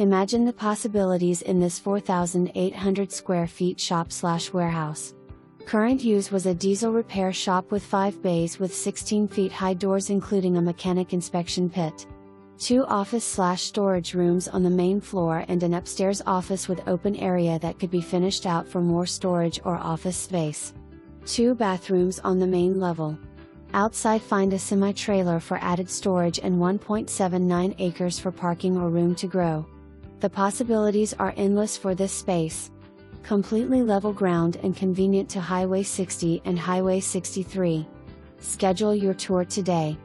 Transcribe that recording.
Imagine the possibilities in this 4,800 square feet shop/warehouse. Current use was a diesel repair shop with 5 bays with 16 feet high doors including a mechanic inspection pit. 2 office/storage rooms on the main floor and an upstairs office with open area that could be finished out for more storage or office space. 2 bathrooms on the main level. Outside find a semi-trailer for added storage and 1.79 acres for parking or room to grow. The possibilities are endless for this space. Completely level ground and convenient to Highway 60 and Highway 63. Schedule your tour today.